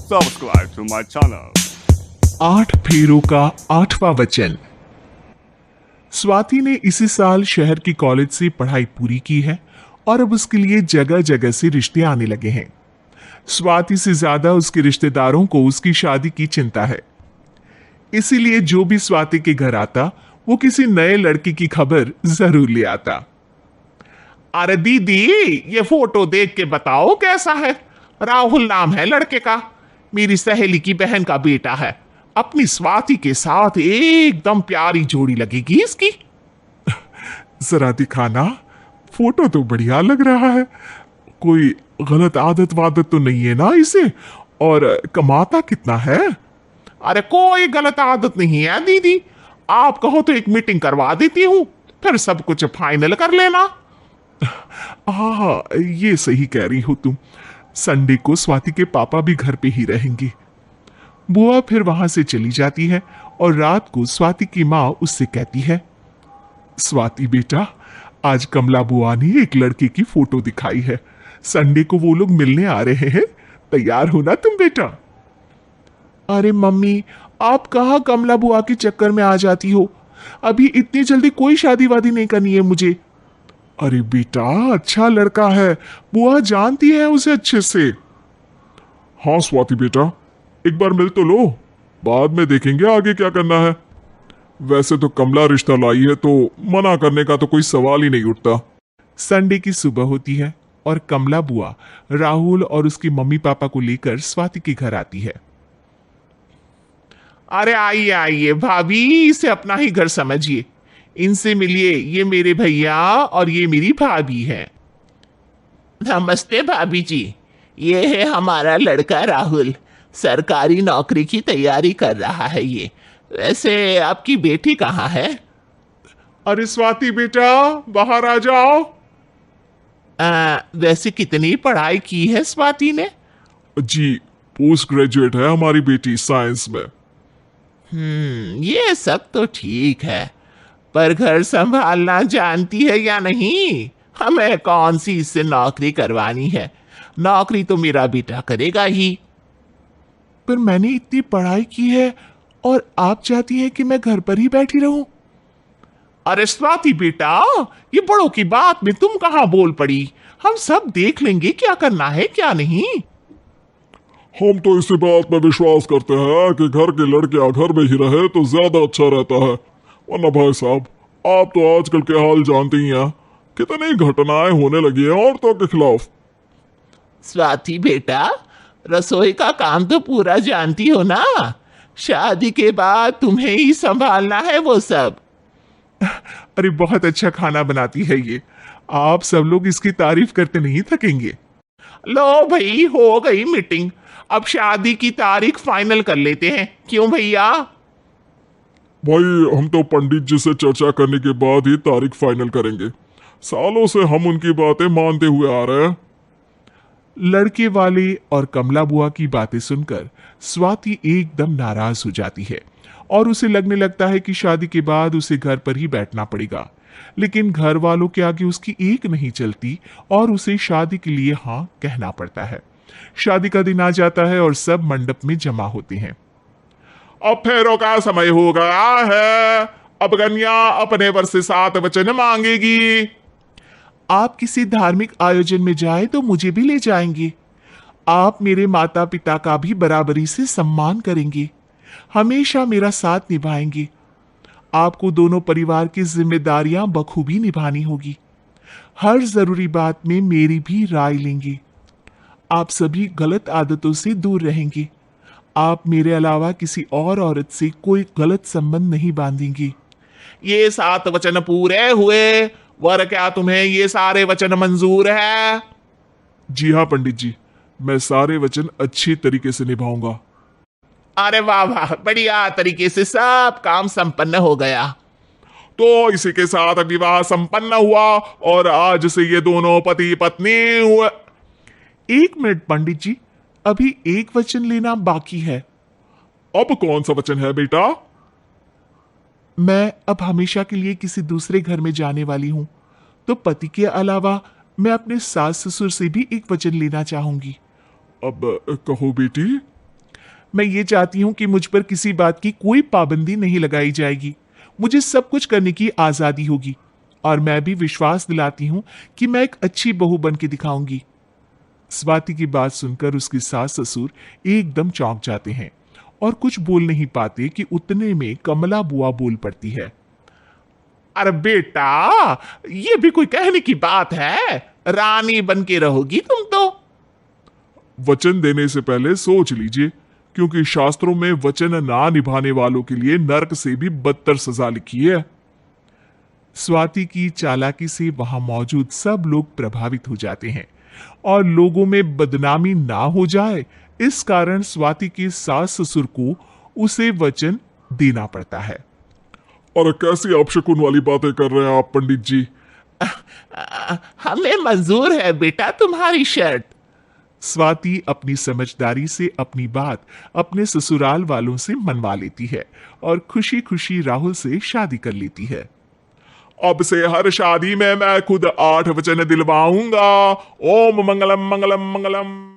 subscribe to my channel. 8 फेरों का 8वां वचन। स्वाति ने इसी साल शहर की कॉलेज से पढ़ाई पूरी की है और अब उसके लिए जगह जगह से रिश्ते आने लगे हैं। स्वाति से ज्यादा उसके रिश्तेदारों को उसकी शादी की चिंता है, इसीलिए जो भी स्वाति के घर आता वो किसी नए लड़की की खबर जरूर ले आता। अरे दीदी, ये फोटो देख के बताओ कैसा है। राहुल नाम है लड़के का, मेरी सहेली की बहन का बेटा है। अपनी स्वाति के साथ एकदम प्यारी जोड़ी लगेगी इसकी। जरा दिखाना, फोटो तो बढ़िया लग रहा है। कोई गलत आदत वादत तो नहीं है ना इसे? और कमाता कितना है? अरे कोई गलत आदत नहीं है दीदी, आप कहो तो एक मीटिंग करवा देती हूँ, फिर सब कुछ फाइनल कर लेना। हाँ, ये सही कह रही हो तुम। संडे को स्वाति के पापा भी घर पे ही रहेंगे। बुआ फिर वहां से चली जाती है और रात को स्वाति की माँ उससे कहती है, स्वाति बेटा, आज कमला बुआ ने एक लड़के की फोटो दिखाई है। संडे को वो लोग मिलने आ रहे हैं, तैयार हो ना तुम बेटा? अरे मम्मी, आप कहाँ कमला बुआ के चक्कर में आ जाती हो? अभी इतनी जल्दी कोई शादी वादी नहीं करनी है मुझे। अरे बेटा, अच्छा लड़का है, बुआ जानती है उसे अच्छे से। हाँ स्वाति बेटा, एक बार मिल तो लो, बाद में देखेंगे आगे क्या करना है। वैसे तो कमला रिश्ता लाई है तो मना करने का तो कोई सवाल ही नहीं उठता। संडे की सुबह होती है और कमला बुआ राहुल और उसकी मम्मी पापा को लेकर स्वाति के घर आती है। अरे आइए आइए भाभी, इसे अपना ही घर समझिए, इनसे मिलिए। ये मेरे भैया और ये मेरी भाभी है। नमस्ते भाभी जी, ये है हमारा लड़का राहुल, सरकारी नौकरी की तैयारी कर रहा है ये। वैसे आपकी बेटी कहाँ है? अरे स्वाति बेटा, बाहर आ जाओ। वैसे कितनी पढ़ाई की है स्वाति ने? जी, पोस्ट ग्रेजुएट है हमारी बेटी साइंस में। ये सब तो ठीक है, पर घर संभालना जानती है या नहीं? हमें कौन सी इससे नौकरी करवानी है, नौकरी तो मेरा बेटा करेगा ही। पर मैंने इतनी पढ़ाई की है और आप चाहती हैं कि मैं घर पर ही बैठी रहूं? अरे स्वाति बेटा, ये बड़ों की बात में तुम कहां बोल पड़ी? हम सब देख लेंगे क्या करना है क्या नहीं। हम तो इसी बात में विश्वास करते हैं कि घर के लड़कियां घर में ही रहे तो ज्यादा अच्छा रहता है। वरना भाई साहब, आप तो आजकल के हाल जानते ही हैं, कितनी घटनाएं होने लगी हैं औरतों के खिलाफ। स्वाति बेटा, रसोई का काम तो पूरा जानती हो ना? शादी के बाद तुम्हें ही संभालना है वो सब। अरे बहुत अच्छा खाना बनाती है ये, आप सब लोग इसकी तारीफ करते नहीं थकेंगे। लो भाई, हो गई मीटिंग, अब शादी की तारीख फाइनल कर लेते हैं, क्यों भैया? भाई, हम तो पंडित जी से चर्चा करने के बाद ही तारीख फाइनल करेंगे। सालों से हम उनकी बातें मानते हुए आ रहे हैं। लड़के वाले और कमला बुआ की बातें सुनकर स्वाति एकदम नाराज हो जाती है और उसे लगने लगता है कि शादी के बाद उसे घर पर ही बैठना पड़ेगा। लेकिन घर वालों के आगे उसकी एक नहीं चलती और उसे शादी के लिए हाँ कहना पड़ता है। शादी का दिन आ जाता है और सब मंडप में जमा होते हैं। अब फेरों का समय हो गया है, अब कन्या अपने वर से 7 वचन मांगेगी। आप किसी धार्मिक आयोजन में जाए तो मुझे भी ले जाएंगे। आप मेरे माता पिता का भी बराबरी से सम्मान करेंगे, हमेशा मेरा साथ निभाएंगे। आपको दोनों परिवार की जिम्मेदारियां बखूबी निभानी होगी। हर जरूरी बात में मेरी भी राय लेंगे। आप सभी गलत आदतों से दूर रहेंगे। आप मेरे अलावा किसी और औरत से कोई गलत संबंध नहीं बांधेंगे। ये 7 वचन पूरे हुए, वर क्या तुम्हें ये सारे वचन मंजूर है? जी हाँ पंडित जी, मैं सारे वचन अच्छी तरीके से निभाऊंगा। अरे वाह वाह, बढ़िया तरीके से सब काम संपन्न हो गया। तो इसी के साथ विवाह संपन्न हुआ और आज से ये दोनों पति पत्नी हुए। 1 मिनट पंडित जी, अभी एक वचन लेना बाकी है। अब कौन सा वचन है बेटा? मैं अब हमेशा के लिए किसी दूसरे घर में जाने वाली हूं, तो पति के अलावा मैं अपने सास ससुर से भी एक वचन लेना चाहूंगी। अब कहो बेटी। मैं ये चाहती हूं कि मुझ पर किसी बात की कोई पाबंदी नहीं लगाई जाएगी। मुझे सब कुछ करने की आजादी होगी और मैं भी विश्वास दिलाती हूं कि मैं एक अच्छी बहू बन के दिखाऊंगी। स्वाति की बात सुनकर उसकी सास ससुर एकदम चौंक जाते हैं और कुछ बोल नहीं पाते कि उतने में कमला बुआ बोल पड़ती है। अरे बेटा, ये भी कोई कहने की बात है? रानी बन के रहोगी तुम तो। वचन देने से पहले सोच लीजिए, क्योंकि शास्त्रों में वचन ना निभाने वालों के लिए नरक से भी बदतर सजा लिखी है। स्वाति की चालाकी से वहां मौजूद सब लोग प्रभावित हो जाते हैं और लोगों में बदनामी ना हो जाए, इस कारण स्वाति के सास ससुर को उसे वचन देना पड़ता है। और कैसी अपशकुन वाली बातें कर रहे हैं आप पंडित जी? हमें मंजूर है बेटा तुम्हारी शर्त। स्वाति अपनी समझदारी से अपनी बात अपने ससुराल वालों से मनवा लेती है और खुशी खुशी राहुल से शादी कर लेती है। अब से हर शादी में मैं खुद 8 वचन दिलवाऊंगा। ओम मंगलम मंगलम मंगलम।